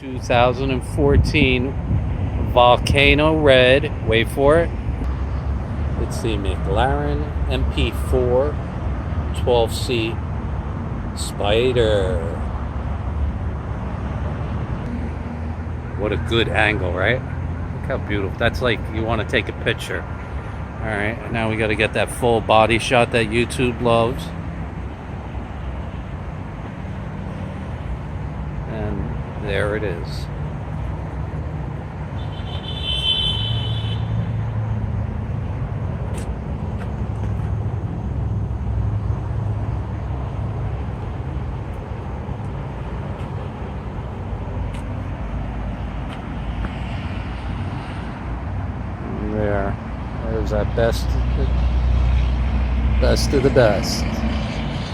2014 Volcano Red. Wait for it. It's the McLAREN MP4 12-seat Spider. What a good angle, right? Look how beautiful. That's like you want to take a picture. Alright, now we got to get that full body shot that YouTube loves. And there it is. There's that best of the best.